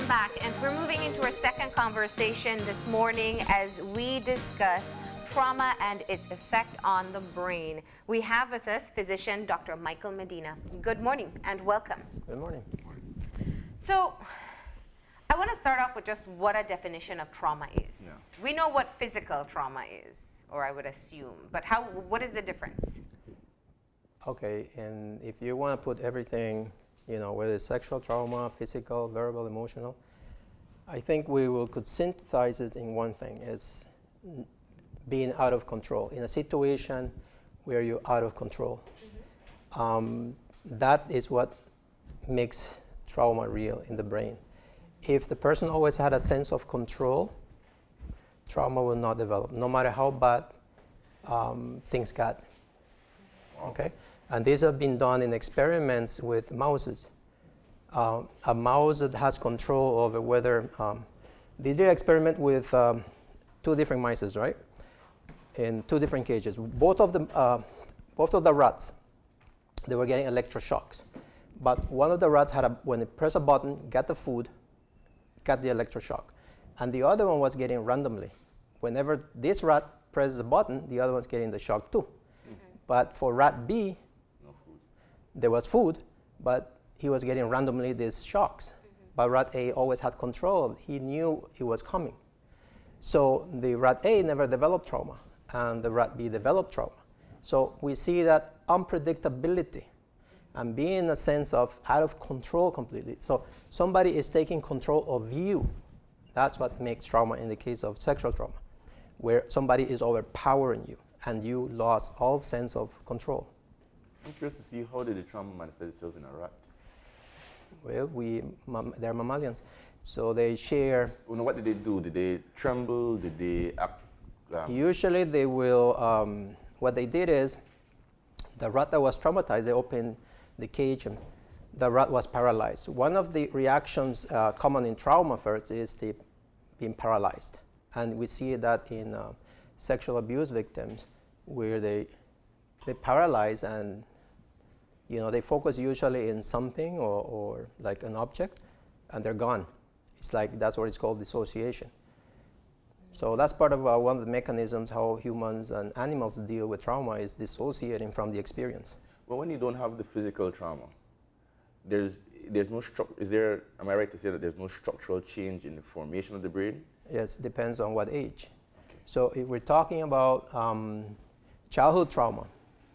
back, and we're moving into our second conversation this morning as we discuss trauma and its effect on the brain. We have with us physician Dr. Michael Medina. Good morning and welcome. Good morning. So, I want to start off with just what a definition of trauma is. Yeah. We know what physical trauma is, or I would assume, but what is the difference? Okay, and if you want to put everything, whether it's sexual trauma, physical, verbal, emotional, I think could synthesize it in one thing. It's being out of control. In a situation where you're out of control. Mm-hmm. That is what makes trauma real in the brain. If the person always had a sense of control, trauma will not develop, no matter how bad things got. Okay? And these have been done in experiments with mouses. A mouse that has control over whether, they did an experiment with 2 different mice, right? In 2 different cages. Both of the rats, they were getting electroshocks. But one of the rats when it pressed a button, got the food, got the electroshock. And the other one was getting randomly. Whenever this rat presses a button, the other one's getting the shock too. Mm-hmm. But for rat B, no food. There was food, but he was getting randomly these shocks. Mm-hmm. But rat A always had control. He knew it was coming. So the rat A never developed trauma, and the rat B developed trauma. So we see that unpredictability and being in a sense of out of control completely. So somebody is taking control of you. That's what makes trauma in the case of sexual trauma, where somebody is overpowering you and you lost all sense of control. I'm curious to see, how did the trauma manifest itself in a rat? Well, they're mammalians, so they share. What did they do? Did they tremble? Did they act? Usually they will, what they did is, the rat that was traumatized, they opened the cage and the rat was paralyzed. One of the reactions common in trauma first is being paralyzed. And we see that in sexual abuse victims where they paralyze and they focus usually in something or like an object and they're gone. It's like that's what it's called dissociation. So that's part of one of the mechanisms how humans and animals deal with trauma is dissociating from the experience. Well, when you don't have the physical trauma, there's no am I right to say that there's no structural change in the formation of the brain? Yes, depends on what age. Okay. So if we're talking about childhood trauma,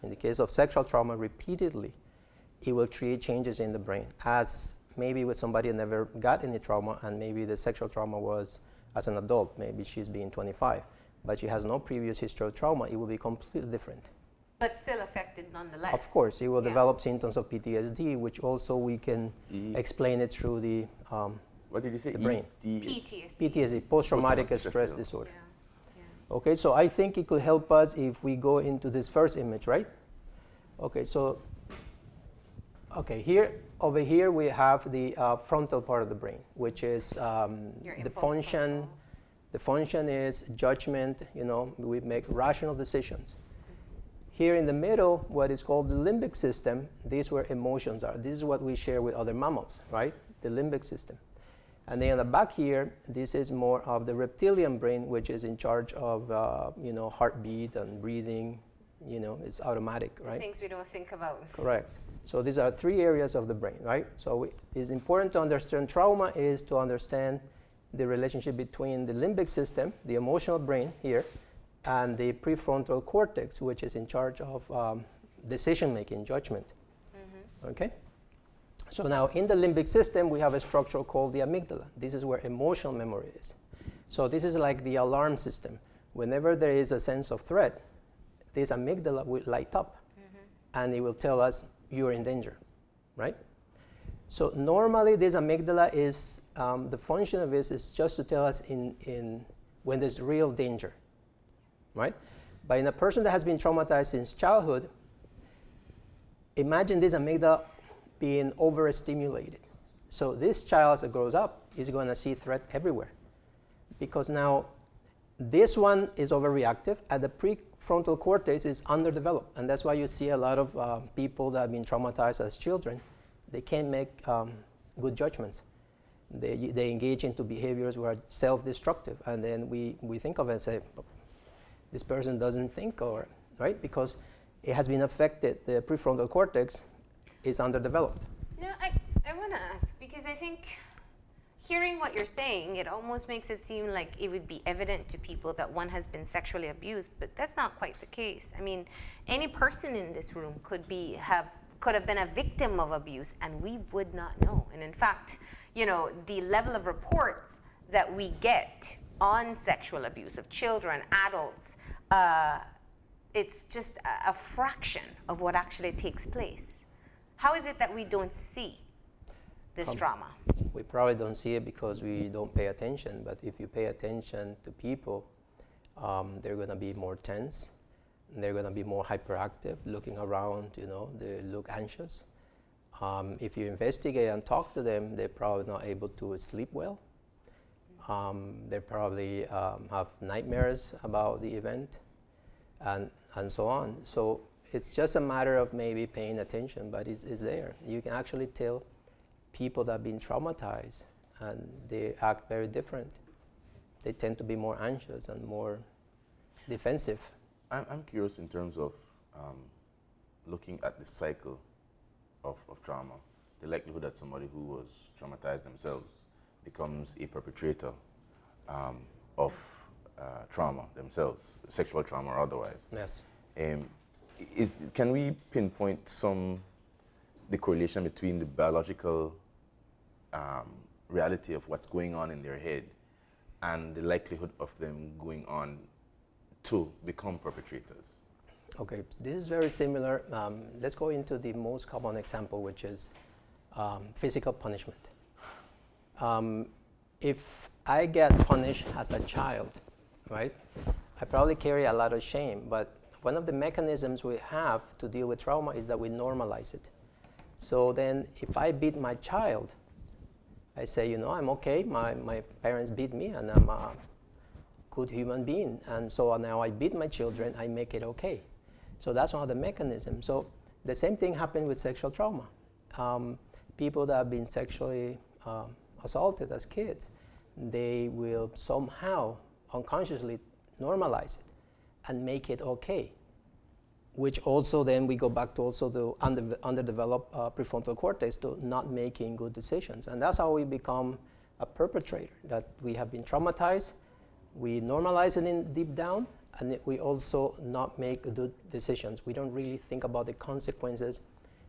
in the case of sexual trauma, repeatedly, it will create changes in the brain. As maybe with somebody who never got any trauma and maybe the sexual trauma was as an adult, maybe she's being 25, but she has no previous history of trauma, it will be completely different. But still affected nonetheless. Of course, it will develop symptoms of PTSD, which also we can explain it through the what did you say? The brain. PTSD, post-traumatic stress disorder. Yeah. Yeah. Okay, so I think it could help us if we go into this first image, right? Okay, so over here we have the frontal part of the brain, which is the function. Control. The function is judgment. We make rational decisions. Here in the middle, what is called the limbic system, this is where emotions are. This is what we share with other mammals, right? The limbic system. And then on the back here, this is more of the reptilian brain, which is in charge of, heartbeat and breathing. It's automatic, right? Things we don't think about. Correct. So these are 3 areas of the brain, right? So it's important to understand trauma is to understand the relationship between the limbic system, the emotional brain here, and the prefrontal cortex, which is in charge of decision-making, judgment. Mm-hmm. Okay? So now in the limbic system, we have a structure called the amygdala. This is where emotional memory is. So this is like the alarm system. Whenever there is a sense of threat, this amygdala will light up, and it will tell us you're in danger, right? So normally this amygdala is, the function of this is just to tell us when there's real danger. Right? But in a person that has been traumatized since childhood, imagine this amygdala being overstimulated. So this child, as it grows up, is going to see threat everywhere. Because now this one is overreactive, and the prefrontal cortex is underdeveloped. And that's why you see a lot of people that have been traumatized as children, they can't make good judgments. they engage into behaviors who are self-destructive, and then we think of it and say, this person doesn't think, or right, because it has been affected. The prefrontal cortex is underdeveloped. No, I want to ask, because I think hearing what you're saying, it almost makes it seem like it would be evident to people that one has been sexually abused, but that's not quite the case. I mean, any person in this room could have been a victim of abuse, and we would not know. And in fact, you know, the level of reports that we get on sexual abuse of children, adults, it's just a fraction of what actually takes place. How is it that we don't see this trauma? We probably don't see it because we don't pay attention, but if you pay attention to people, they're going to be more tense, they're going to be more hyperactive, looking around, you know, they look anxious. If you investigate and talk to them, they're probably not able to sleep well. They probably have nightmares about the event, and so on. So it's just a matter of maybe paying attention, but it's there. You can actually tell people that have been traumatized, and they act very different. They tend to be more anxious and more defensive. I'm curious in terms of looking at the cycle of trauma, the likelihood that somebody who was traumatized themselves becomes a perpetrator of trauma themselves, sexual trauma or otherwise. Yes. Can we pinpoint the correlation between the biological reality of what's going on in their head and the likelihood of them going on to become perpetrators? Okay, this is very similar. Let's go into the most common example, which is physical punishment. If I get punished as a child, right, I probably carry a lot of shame, but one of the mechanisms we have to deal with trauma is that we normalize it. So then if I beat my child, I say, you know, I'm okay, my parents beat me and I'm a good human being, and so now I beat my children, I make it okay. So that's one of the mechanisms. So the same thing happened with sexual trauma. People that have been sexually assaulted as kids, they will somehow unconsciously normalize it and make it okay, which also then we go back to also the underdeveloped prefrontal cortex to not making good decisions. And that's how we become a perpetrator, that we have been traumatized, we normalize it in deep down, and we also not make good decisions. We don't really think about the consequences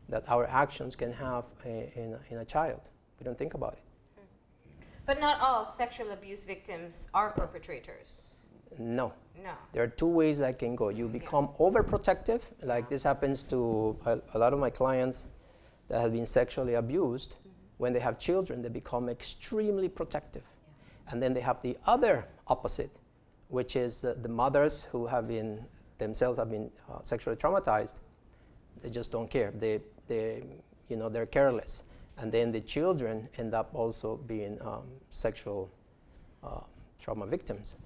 that our actions can have in a child. We don't think about it. But not all sexual abuse victims are perpetrators. No. No. There are two ways that can go. You become overprotective, like this happens to a lot of my clients that have been sexually abused. When they have children, they become extremely protective. And then they have the other opposite, which is the mothers who have been themselves have been sexually traumatized. They just don't care. They're careless. And then the children end up also being sexual trauma victims.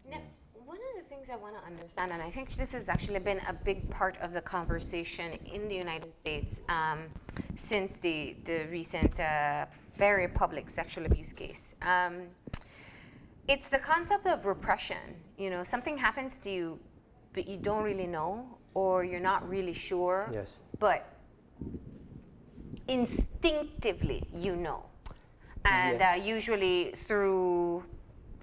Now, one of the things I want to understand, and I think this has actually been a big part of the conversation in the United States since the recent very public sexual abuse case. It's the concept of repression. You know, something happens to you, but you don't really know, or you're not really sure. Yes. But instinctively, you know. And Yes. Usually through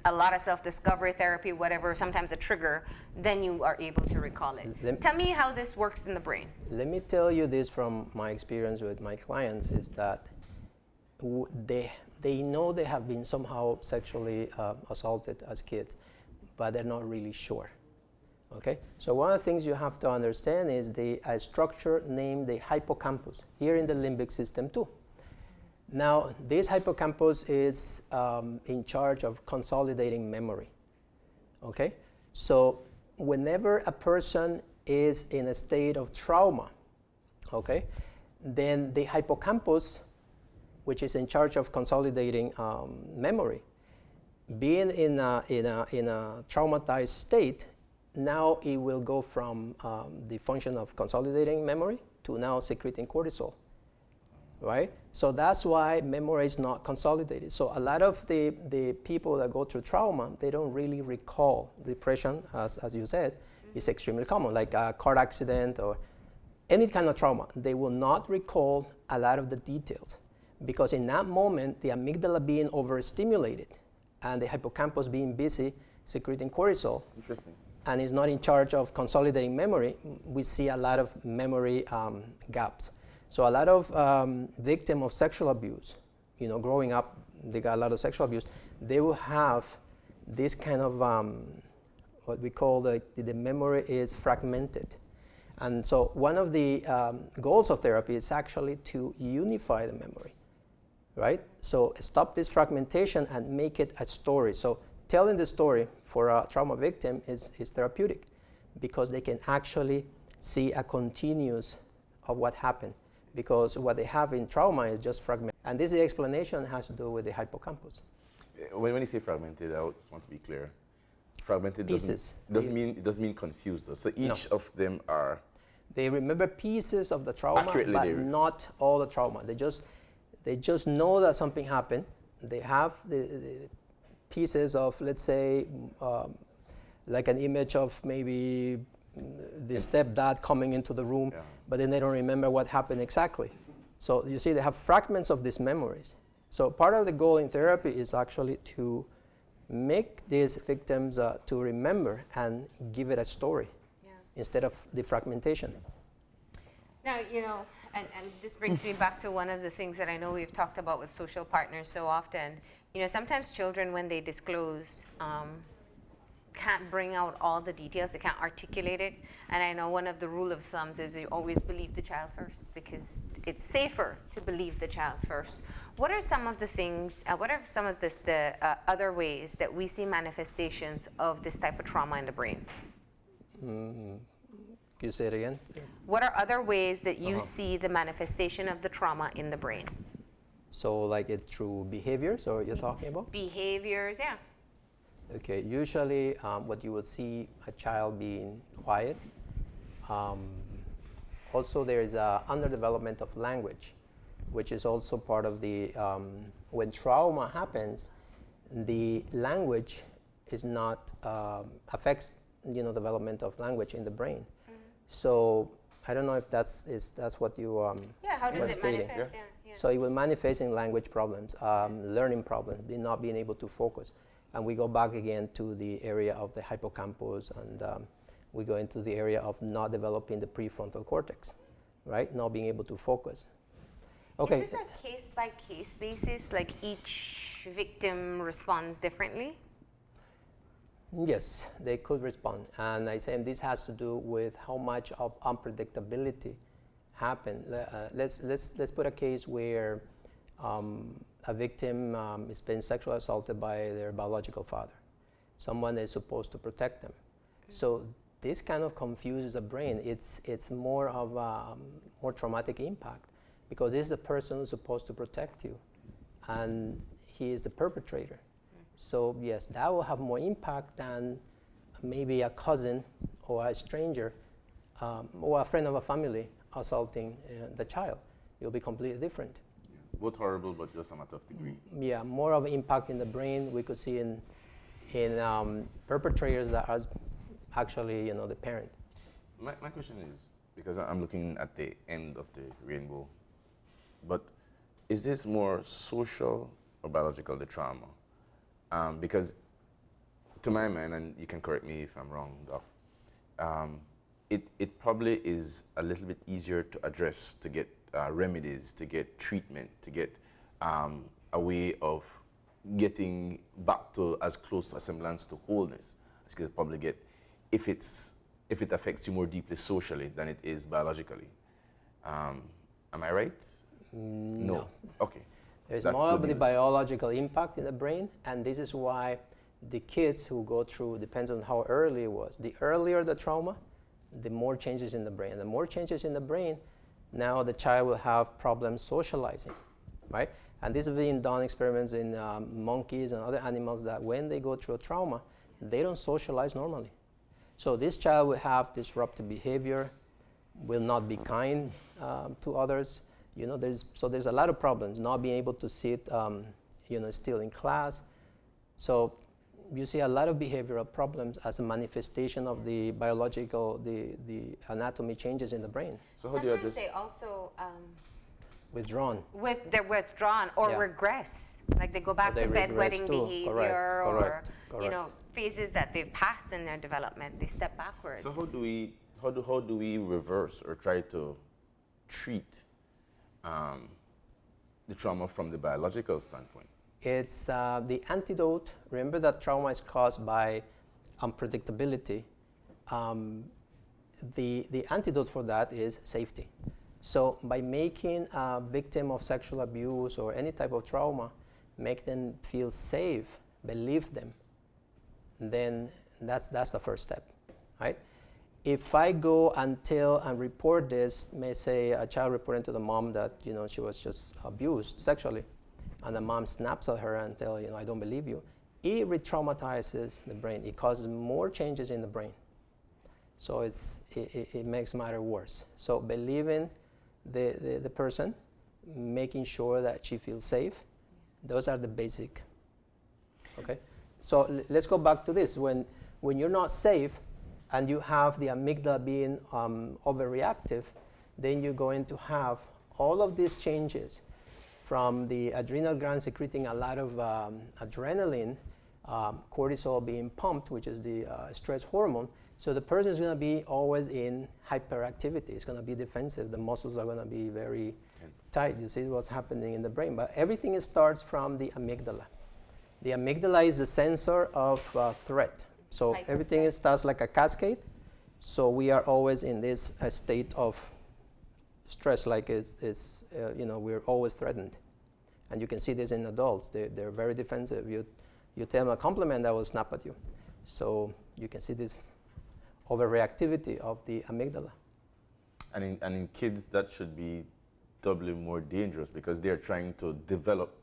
a lot of self-discovery therapy, whatever, sometimes a trigger, then you are able to recall it. Tell me how this works in the brain. Let me tell you this from my experience with my clients, is that they know they have been somehow sexually assaulted as kids, but they're not really sure. Okay? So one of the things you have to understand is a structure named the hippocampus, here in the limbic system too. Now, this hippocampus is in charge of consolidating memory. Okay? So whenever a person is in a state of trauma, okay, then the hippocampus, which is in charge of consolidating memory, being in a traumatized state, now it will go from the function of consolidating memory to now secreting cortisol. right? So that's why memory is not consolidated. So a lot of the people that go through trauma, they don't really recall. Depression, as you said, is extremely common, like a car accident or any kind of trauma. They will not recall a lot of the details because in that moment, the amygdala being overstimulated and the hippocampus being busy secreting cortisol. Interesting. And is not in charge of consolidating memory, we see a lot of memory gaps. So a lot of victims of sexual abuse, growing up, they got a lot of sexual abuse, they will have this kind of what we call the memory is fragmented. And so one of the goals of therapy is actually to unify the memory, right? So stop this fragmentation and make it a story. So telling the story for a trauma victim is therapeutic because they can actually see a continuous of what happened because what they have in trauma is just fragmented. And this explanation has to do with the hippocampus. When you say fragmented, I just want to be clear. Fragmented Pieces. It doesn't mean confused though. So each of them are... They remember pieces of the trauma, Accurately but not all the trauma. They just know that something happened. They have the pieces of, let's say, like an image of maybe the stepdad coming into the room, but then they don't remember what happened exactly. So you see, they have fragments of these memories. So part of the goal in therapy is actually to make these victims to remember and give it a story instead of the fragmentation. Now, and this brings me back to one of the things that I know we've talked about with social partners so often. Sometimes children, when they disclose, can't bring out all the details, they can't articulate it. And I know one of the rule of thumbs is you always believe the child first because it's safer to believe the child first. What are some of the things, what are some of the other ways that we see manifestations of this type of trauma in the brain? Can you say it again? What are other ways that you see the manifestation of the trauma in the brain? So like it through behaviors, or you're talking about? Behaviors, yeah. Okay, usually what you would see a child being quiet. Also there is a underdevelopment of language, which is also part of the, when trauma happens, the language is not, affects development of language in the brain. So I don't know if that's what you how does were it stating. manifest? So it will manifest in language problems, learning problems, not being able to focus. And we go back again to the area of the hippocampus, and we go into the area of not developing the prefrontal cortex, right? Not being able to focus. Okay. Is this a case-by-case basis, like each victim responds differently? Yes, they could respond. And I say this has to do with how much of unpredictability happened. Let's put a case where a victim is being sexually assaulted by their biological father. Someone is supposed to protect them. So this kind of confuses the brain. It's more of a more traumatic impact because this is the person who's supposed to protect you, and he is the perpetrator. So yes, that will have more impact than maybe a cousin or a stranger or a friend of a family assaulting the child. It will be completely different. Both horrible, but just a matter of degree. Yeah, more of an impact in the brain we could see in perpetrators that are actually, the parent. My question is, because I'm looking at the end of the rainbow, but is this more social or biological, the trauma? Because to my mind, and you can correct me if I'm wrong, Doc, it probably is a little bit easier to address, to get remedies, to get treatment, to get a way of getting back to as close a semblance to wholeness as you could probably get if it affects you more deeply socially than it is biologically. Am I right? No. Okay. There's That's more of good the news. biological impact in the brain, and this is why the kids who go through, depends on how early it was. The earlier the trauma, the more changes in the brain. The more changes in the brain, now the child will have problems socializing, right? And this has been done experiments in monkeys and other animals that when they go through a trauma, they don't socialize normally. So this child will have disruptive behavior, will not be kind to others, You know, there's a lot of problems, not being able to sit, still in class. So you see a lot of behavioral problems as a manifestation of the biological, the anatomy changes in the brain. So how do you Sometimes address? they also Withdrawn. they're withdrawn or Yeah. regress, like they go back they to regress bedwetting too. behavior, Correct, or you know, phases that they've passed in their development, they step backwards. So how do we reverse or try to treat the trauma from the biological standpoint? It's the antidote. Remember that trauma is caused by unpredictability. The antidote for that is safety. So by making a victim of sexual abuse or any type of trauma, make them feel safe, believe them, then that's the first step, right? If I go and tell and report this, may say a child reporting to the mom that she was just abused sexually, and the mom snaps at her and tell I don't believe you, it re-traumatizes the brain. It causes more changes in the brain. So it makes matter worse. So believing the person, making sure that she feels safe, those are the basic. Okay, so let's go back to this. When you're not safe and you have the amygdala being overreactive, then you're going to have all of these changes from the adrenal gland secreting a lot of adrenaline, cortisol being pumped, which is the stress hormone. So the person is going to be always in hyperactivity. It's going to be defensive. The muscles are going to be very tight. You see what's happening in the brain. But everything starts from the amygdala. The amygdala is the sensor of threat. So everything starts like a cascade. So we are always in this state of stress, like we're always threatened. And you can see this in adults. They're very defensive. You tell them a compliment, that will snap at you. So you can see this overreactivity of the amygdala. And in kids, that should be doubly more dangerous because they're trying to develop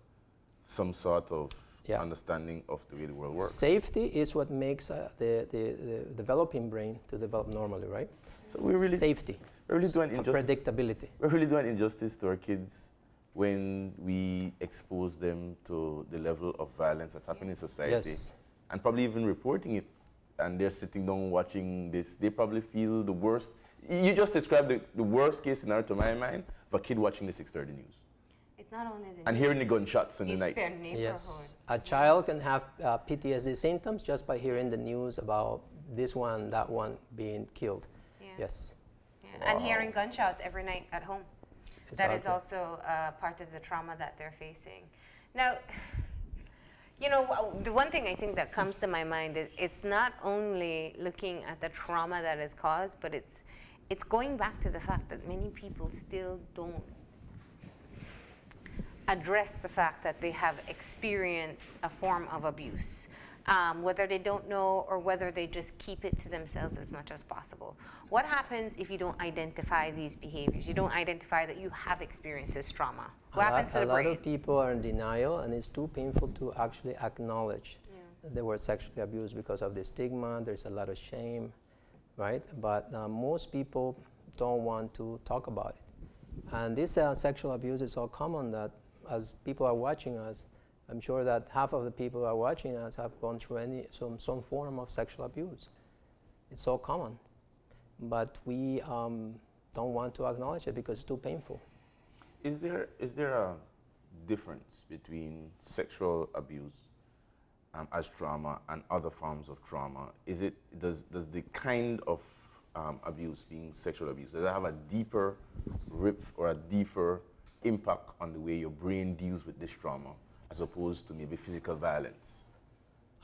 some sort of understanding of the way the world works. Safety is what makes the developing brain to develop normally, right? So we really safety. We're really doing predictability. We're really doing injustice to our kids when we expose them to the level of violence that's happening in society, Yes. and probably even reporting it. And they're sitting down watching this. They probably feel the worst. You just described the worst case scenario to my mind for a kid watching the 6:30 news. It's not only the and news, hearing the gunshots in the it's night. their neighborhood. Yes. A child can have PTSD symptoms just by hearing the news about this one, that one being killed. Yeah. Yes. Yeah. And hearing gunshots every night at home. That is Exactly. also part of the trauma that they're facing. Now, the one thing I think that comes to my mind is it's not only looking at the trauma that is caused, but it's going back to the fact that many people still don't address the fact that they have experienced a form of abuse, whether they don't know or whether they just keep it to themselves as much as possible. What happens if you don't identify these behaviors? You don't identify that you have experienced this trauma. What happens to the brain? A lot of people are in denial, and it's too painful to actually acknowledge that they were sexually abused because of the stigma. There's a lot of shame, right? But most people don't want to talk about it. And this sexual abuse is so common that as people are watching us, I'm sure that half of the people who are watching us have gone through some form of sexual abuse. It's so common. But we don't want to acknowledge it because it's too painful. Is there a difference between sexual abuse as trauma and other forms of trauma? Does the kind of abuse being sexual abuse, does it have a deeper rip or a deeper impact on the way your brain deals with this trauma as opposed to maybe physical violence?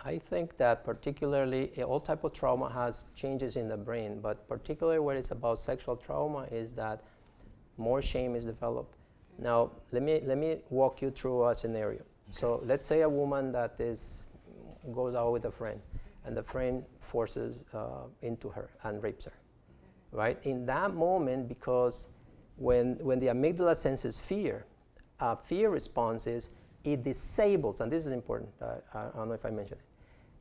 I think that particularly all type of trauma has changes in the brain, but particularly where it's about sexual trauma is that more shame is developed. Now, let me walk you through a scenario. So let's say a woman that goes out with a friend, and the friend forces into her and rapes her, right? In that moment, because when the amygdala senses fear, fear response is it disables, and this is important, I don't know if I mentioned it.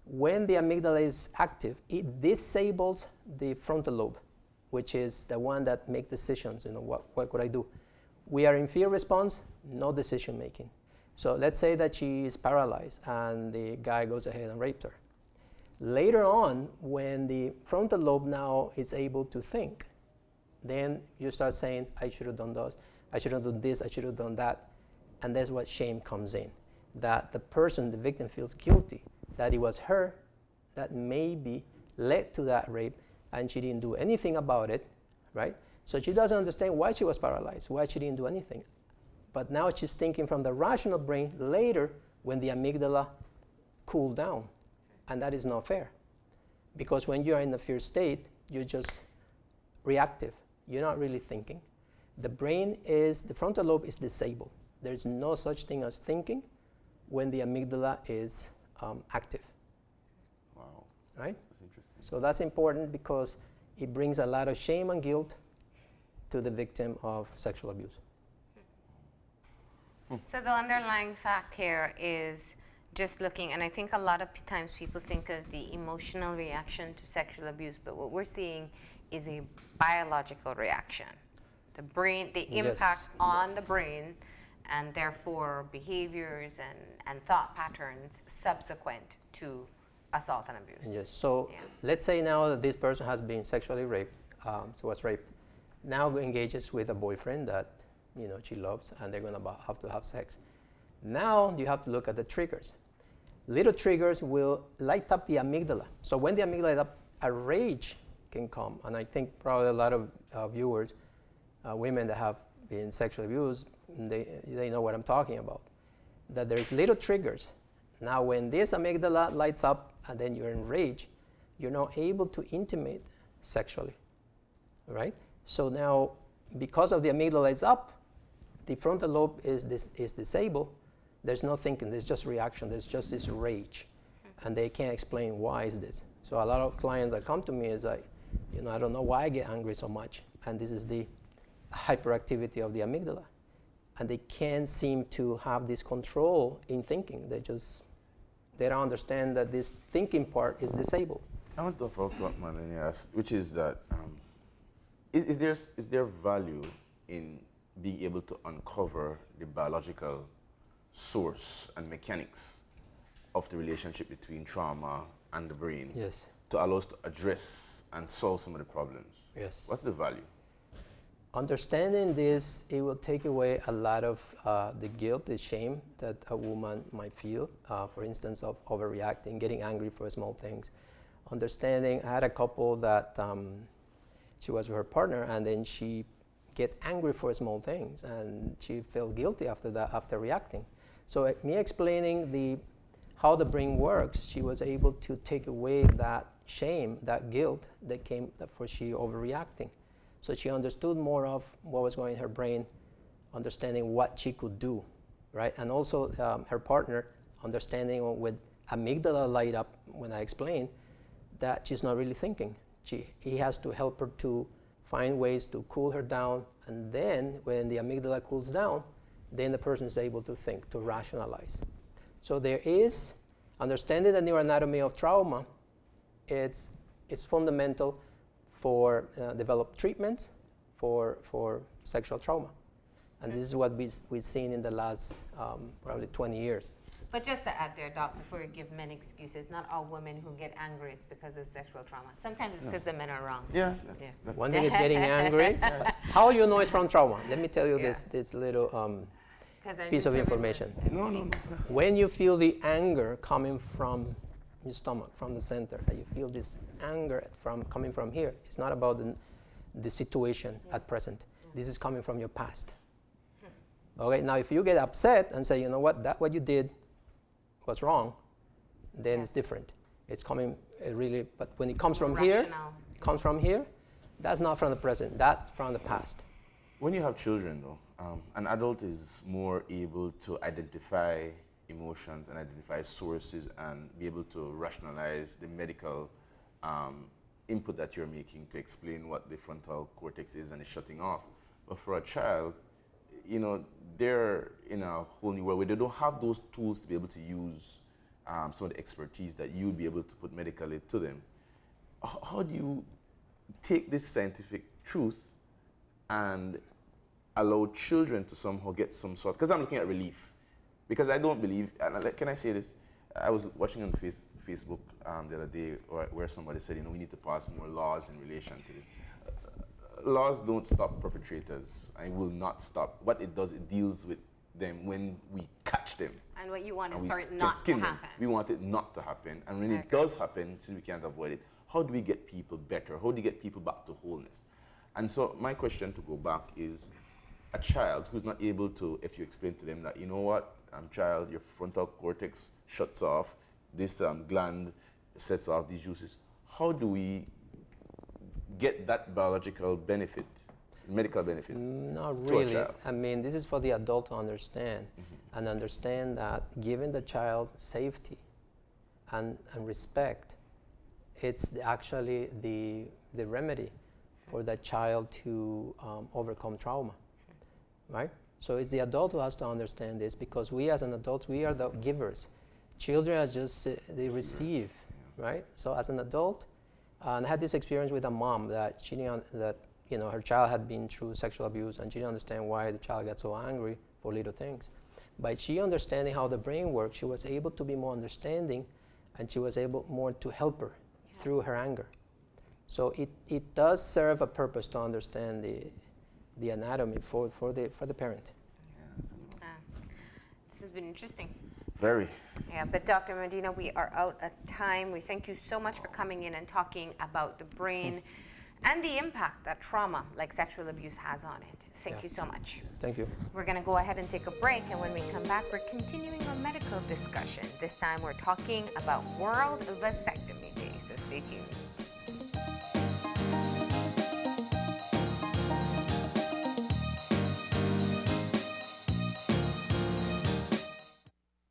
When the amygdala is active, it disables the frontal lobe, which is the one that makes decisions, what could I do? we are in fear response, no decision making. So let's say that she is paralyzed and the guy goes ahead and raped her. Later on, when the frontal lobe now is able to think, then you start saying, I should have done those, I should have done this, I should have done that. And that's what shame comes in. That the person, the victim, feels guilty, that it was her that maybe led to that rape and she didn't do anything about it, right? So she doesn't understand why she was paralyzed, why she didn't do anything. But now she's thinking from the rational brain later when the amygdala cooled down. And that is not fair. Because when you are in the fear state, you're just reactive. You're not really thinking. The frontal lobe is disabled. There's no such thing as thinking when the amygdala is active. Wow. Right? That's interesting. So that's important because it brings a lot of shame and guilt to the victim of sexual abuse. So the underlying fact here is just looking, and I think a lot of times people think of the emotional reaction to sexual abuse, but what we're seeing is a biological reaction. The brain, the impact Yes. on the brain, and therefore behaviors and thought patterns subsequent to assault and abuse. Yes. So Yeah. let's say now that this person has been sexually raped, so was raped, now engages with a boyfriend that she loves, and they're going to have to have sex. Now you have to look at the triggers. Little triggers will light up the amygdala. So when the amygdala lights up, a rage can come, and I think probably a lot of viewers, women that have been sexually abused, they know what I'm talking about. That there's little triggers. Now when this amygdala lights up and then you're in rage, you're not able to intimate sexually, right? So now, because of the amygdala is up, the frontal lobe is disabled. There's no thinking, there's just reaction, there's just this rage. And they can't explain why is this. So a lot of clients that come to me is like, I don't know why I get angry so much. And this is the hyperactivity of the amygdala. And they can't seem to have this control in thinking. They don't understand that this thinking part is disabled. I want to follow up what Melanie asked, which is that is there value in being able to uncover the biological source and mechanics of the relationship between trauma and the brain? Yes. To allow us to address and solve some of the problems? Yes. What's the value? Understanding this, it will take away a lot of the guilt, the shame that a woman might feel, for instance, of overreacting, getting angry for small things. Understanding, I had a couple that she was with her partner, and then she gets angry for small things, and she felt guilty after that, after reacting. So me explaining how the brain works, she was able to take away that shame, that guilt that came for she overreacting. So she understood more of what was going in her brain, understanding what she could do, right? And also her partner understanding with amygdala light up when I explained that she's not really thinking. He has to help her to find ways to cool her down, and then when the amygdala cools down, then the person is able to think, to rationalize. So there is understanding the neuroanatomy of trauma. It's fundamental for develop treatments for sexual trauma. And this is what we've seen in the last probably 20 years. But just to add there, Doc, before you give men excuses, not all women who get angry, it's because of sexual trauma. Sometimes it's because the men are wrong. Yeah. One thing is getting angry. How you know it's from trauma? Let me tell you this little piece of information. No. When you feel the anger coming from your stomach, from the center, and you feel this anger coming from here, it's not about the situation at present. This is coming from your past. Okay, now if you get upset and say, you know what you did was wrong, then it's different. It's coming really, but when it comes from here, that's not from the present, that's from the past. When you have children, though, an adult is more able to identify emotions and identify sources and be able to rationalize the medical input that you're making to explain what the frontal cortex is and it's shutting off. But for a child, they're in a whole new world where they don't have those tools to be able to use some of the expertise that you'd be able to put medically to them. How do you take this scientific truth and allow children to somehow get some sort, because I'm looking at relief. Because I don't believe, and can I say this? I was watching on Facebook the other day where somebody said, we need to pass more laws in relation to this. Laws don't stop perpetrators and will not stop. What it does, it deals with them when we catch them. And what you want is and for we it can not to skin them. happen. We want it not to happen. And when it does happen, since we can't avoid it, how do we get people better? How do we get people back to wholeness? And so my question to go back is, a child who's not able to, if you explain to them that, you know what, child, your frontal cortex shuts off, this gland sets off these juices, how do we get that biological benefit, medical benefit? Not to a really. child? I mean, this is for the adult to understand, and understand that giving the child safety and respect, it's actually the remedy for that child to overcome trauma, right? So it's the adult who has to understand this, because we as an adult, we are the givers. Children are just, they receive, right? So as an adult, and I had this experience with a mom that she didn't, that her child had been through sexual abuse, and she didn't understand why the child got so angry for little things. By she understanding how the brain works, she was able to be more understanding, and she was able more to help her through her anger. So it does serve a purpose to understand the anatomy for the parent. This has been interesting. Very. Yeah, but Dr. Medina, we are out of time. We thank you so much for coming in and talking about the brain and the impact that trauma, like sexual abuse, has on it. Thank you so much. Thank you. We're going to go ahead and take a break, and when we come back, we're continuing our medical discussion. This time we're talking about World Vasectomy Day, so stay tuned.